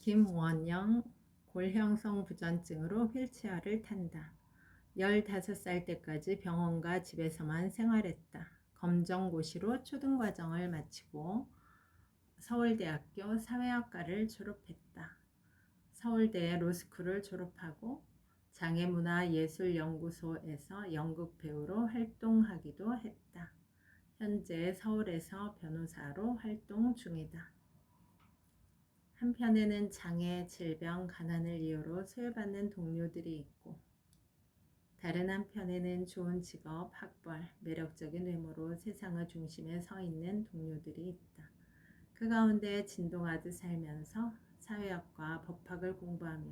김원영 골형성 부전증으로 휠체어를 탄다. 15살 때까지 병원과 집에서만 생활했다. 검정고시로 초등과정을 마치고 서울대학교 사회학과를 졸업했다. 서울대 로스쿨을 졸업하고 장애문화예술연구소에서 연극배우로 활동하기도 했다. 현재 서울에서 변호사로 활동 중이다. 한편에는 장애, 질병, 가난을 이유로 소외받는 동료들이 있고 다른 한편에는 좋은 직업, 학벌, 매력적인 외모로 세상의 중심에 서 있는 동료들이 있다. 그 가운데 진동하듯 살면서 사회학과 법학을 공부하며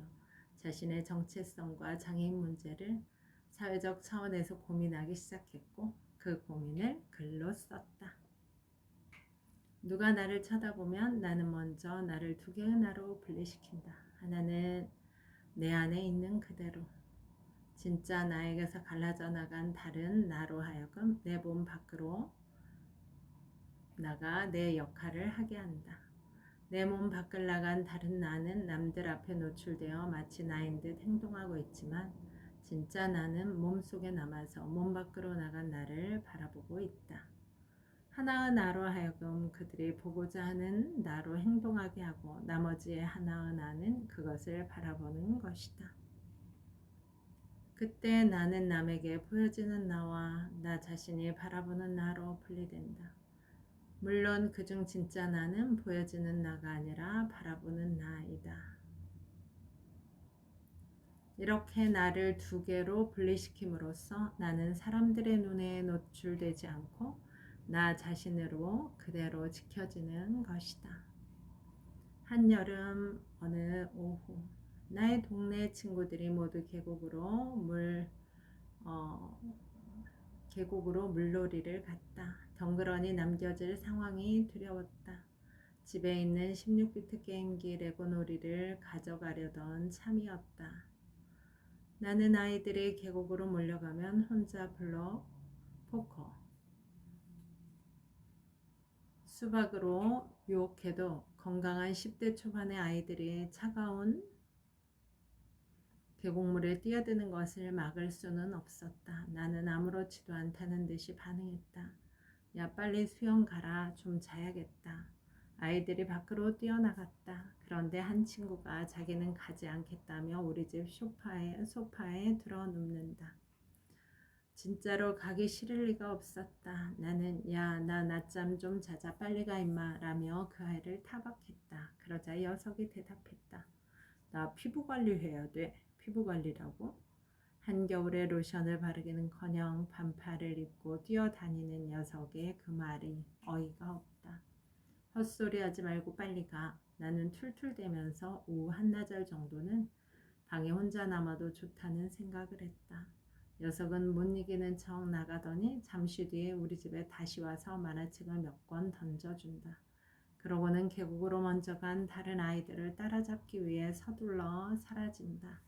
자신의 정체성과 장애인 문제를 사회적 차원에서 고민하기 시작했고 그 고민을 글로 썼다. 누가 나를 쳐다보면 나는 먼저 나를 두 개의 나로 분리시킨다. 하나는 내 안에 있는 그대로, 진짜 나에게서 갈라져 나간 다른 나로 하여금 내 몸 밖으로 나가 내 역할을 하게 한다. 내 몸 밖을 나간 다른 나는 남들 앞에 노출되어 마치 나인 듯 행동하고 있지만 진짜 나는 몸 속에 남아서 몸 밖으로 나간 나를 바라보고 있다. 하나의 나로 하여금 그들이 보고자 하는 나로 행동하게 하고 나머지의 하나의 나는 그것을 바라보는 것이다. 그때 나는 남에게 보여지는 나와 나 자신이 바라보는 나로 분리된다. 물론 그중 진짜 나는 보여지는 나가 아니라 바라보는 나이다. 이렇게 나를 두 개로 분리시킴으로써 나는 사람들의 눈에 노출되지 않고 나 자신으로 그대로 지켜지는 것이다. 한여름 어느 오후 나의 동네 친구들이 모두 계곡으로 물놀이를 갔다. 덩그러니 남겨질 상황이 두려웠다. 집에 있는 16비트 게임기 레고놀이를 가져가려던 참이었다. 나는 아이들이 계곡으로 몰려가면 혼자 블럭, 포커, 수박으로 유혹해도 건강한 10대 초반의 아이들이 차가운 계곡물에 뛰어드는 것을 막을 수는 없었다. 나는 아무렇지도 않다는 듯이 반응했다. 야, 빨리 수영 가라. 좀 자야겠다. 아이들이 밖으로 뛰어나갔다. 그런데 한 친구가 자기는 가지 않겠다며 우리 집 소파에 들어 눕는다. 진짜로 가기 싫을 리가 없었다. 나는 야, 나 낮잠 좀 자자. 빨리 가 임마 라며 그 아이를 타박했다. 그러자 녀석이 대답했다. 나 피부 관리해야 돼. 피부 관리라고? 한겨울에 로션을 바르기는커녕 반팔을 입고 뛰어다니는 녀석의 그 말이 어이가 없다. 헛소리하지 말고 빨리 가. 나는 툴툴대면서 오후 한나절 정도는 방에 혼자 남아도 좋다는 생각을 했다. 녀석은 못 이기는 척 나가더니 잠시 뒤에 우리 집에 다시 와서 만화책을 몇 권 던져준다. 그러고는 계곡으로 먼저 간 다른 아이들을 따라잡기 위해 서둘러 사라진다.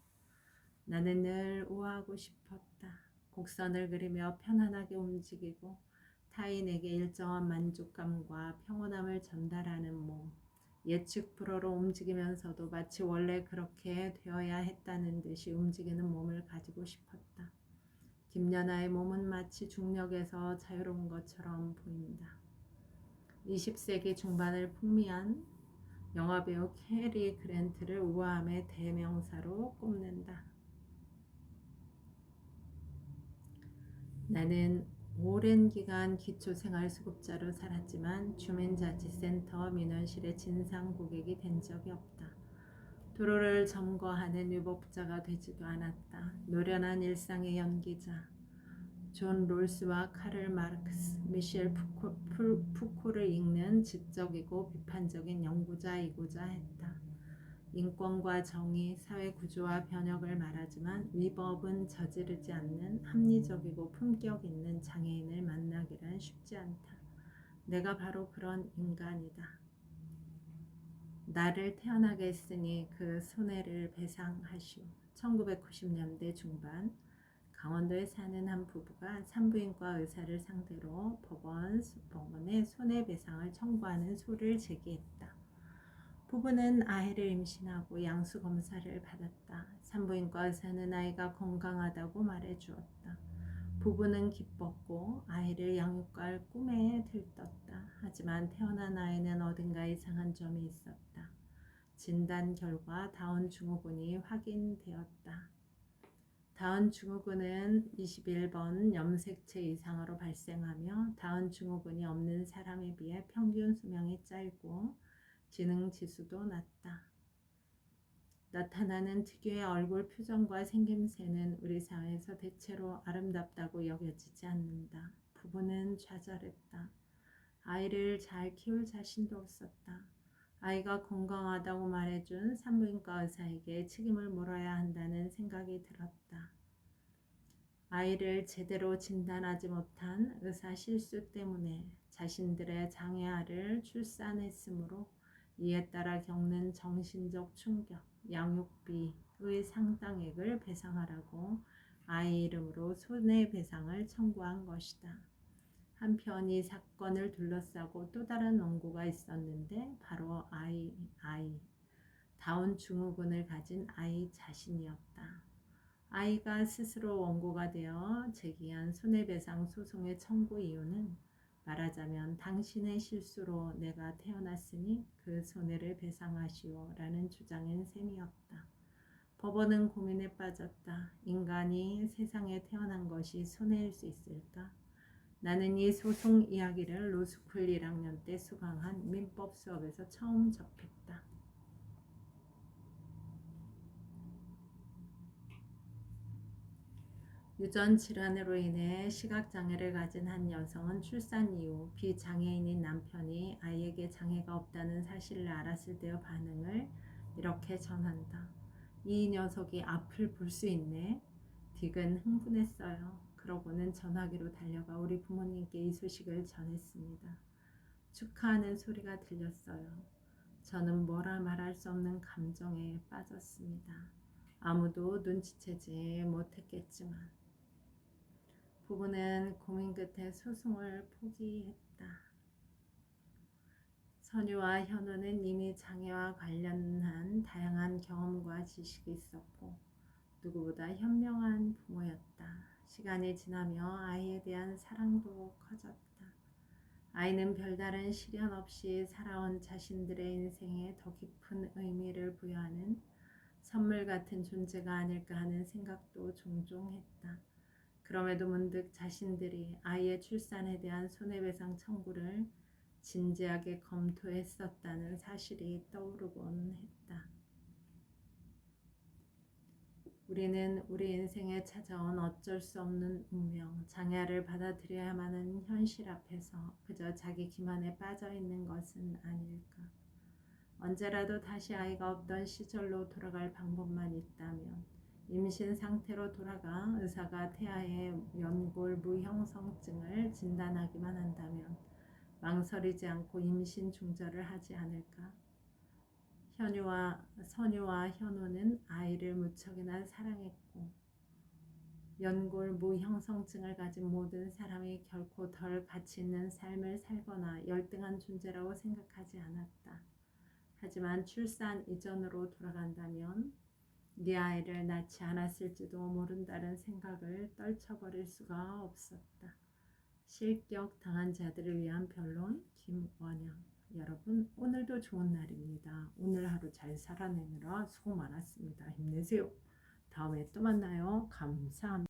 나는 늘 우아하고 싶었다. 곡선을 그리며 편안하게 움직이고 타인에게 일정한 만족감과 평온함을 전달하는 몸. 예측 불허로 움직이면서도 마치 원래 그렇게 되어야 했다는 듯이 움직이는 몸을 가지고 싶었다. 김연아의 몸은 마치 중력에서 자유로운 것처럼 보인다. 20세기 중반을 풍미한 영화배우 캐리 그랜트를 우아함의 대명사로 꼽는다. 나는 오랜 기간 기초생활수급자로 살았지만 주민자치센터 민원실의 진상 고객이 된 적이 없다. 도로를 점거하는 유복자가 되지도 않았다. 노련한 일상의 연기자 존 롤스와 카를 마르크스, 미셸 푸코를 읽는 지적이고 비판적인 연구자이고자 했다. 인권과 정의, 사회구조와 변혁을 말하지만 위법은 저지르지 않는 합리적이고 품격 있는 장애인을 만나기란 쉽지 않다. 내가 바로 그런 인간이다. 나를 태어나게 했으니 그 손해를 배상하시오. 1990년대 중반 강원도에 사는 한 부부가 산부인과 의사를 상대로 법원에 손해배상을 청구하는 소를 제기했다. 부부는 아이를 임신하고 양수 검사를 받았다. 산부인과 의사는 아이가 건강하다고 말해주었다. 부부는 기뻤고 아이를 양육할 꿈에 들떴다. 하지만 태어난 아이는 어딘가 이상한 점이 있었다. 진단 결과 다운 증후군이 확인되었다. 다운 증후군은 21번 염색체 이상으로 발생하며 다운 증후군이 없는 사람에 비해 평균 수명이 짧고 지능 지수도 낮다. 나타나는 특유의 얼굴 표정과 생김새는 우리 사회에서 대체로 아름답다고 여겨지지 않는다. 부부는 좌절했다. 아이를 잘 키울 자신도 없었다. 아이가 건강하다고 말해준 산부인과 의사에게 책임을 물어야 한다는 생각이 들었다. 아이를 제대로 진단하지 못한 의사 실수 때문에 자신들의 장애아를 출산했으므로 이에 따라 겪는 정신적 충격, 양육비의 상당액을 배상하라고 아이 이름으로 손해배상을 청구한 것이다. 한편 이 사건을 둘러싸고 또 다른 원고가 있었는데 바로 다운 증후군을 가진 아이 자신이었다. 아이가 스스로 원고가 되어 제기한 손해배상 소송의 청구 이유는 말하자면 당신의 실수로 내가 태어났으니 그 손해를 배상하시오 라는 주장인 셈이었다. 법원은 고민에 빠졌다. 인간이 세상에 태어난 것이 손해일 수 있을까? 나는 이 소송 이야기를 로스쿨 1학년 때 수강한 민법 수업에서 처음 접했다. 유전 질환으로 인해 시각장애를 가진 한 여성은 출산 이후 비장애인인 남편이 아이에게 장애가 없다는 사실을 알았을 때의 반응을 이렇게 전한다. 이 녀석이 앞을 볼 수 있네. 딕은 흥분했어요. 그러고는 전화기로 달려가 우리 부모님께 이 소식을 전했습니다. 축하하는 소리가 들렸어요. 저는 뭐라 말할 수 없는 감정에 빠졌습니다. 아무도 눈치채지 못했겠지만 부부는 고민 끝에 소송을 포기했다. 선유와 현우는 이미 장애와 관련한 다양한 경험과 지식이 있었고 누구보다 현명한 부모였다. 시간이 지나며 아이에 대한 사랑도 커졌다. 아이는 별다른 시련 없이 살아온 자신들의 인생에 더 깊은 의미를 부여하는 선물 같은 존재가 아닐까 하는 생각도 종종 했다. 그럼에도 문득 자신들이 아이의 출산에 대한 손해배상 청구를 진지하게 검토했었다는 사실이 떠오르곤 했다. 우리는 우리 인생에 찾아온 어쩔 수 없는 운명, 장애를 받아들여야만 하는 현실 앞에서 그저 자기 기만에 빠져있는 것은 아닐까. 언제라도 다시 아이가 없던 시절로 돌아갈 방법만 있다면 임신 상태로 돌아가 의사가 태아의 연골 무형성증을 진단하기만 한다면 망설이지 않고 임신 중절을 하지 않을까. 선유와 현우는 아이를 무척이나 사랑했고 연골 무형성증을 가진 모든 사람이 결코 덜 가치 있는 삶을 살거나 열등한 존재라고 생각하지 않았다. 하지만 출산 이전으로 돌아간다면 네 아이를 낳지 않았을지도 모른다는 생각을 떨쳐버릴 수가 없었다. 실격 당한 자들을 위한 변론 김원영. 여러분 오늘도 좋은 날입니다. 오늘 하루 잘 살아내느라 수고 많았습니다. 힘내세요. 다음에 또 만나요. 감사합니다.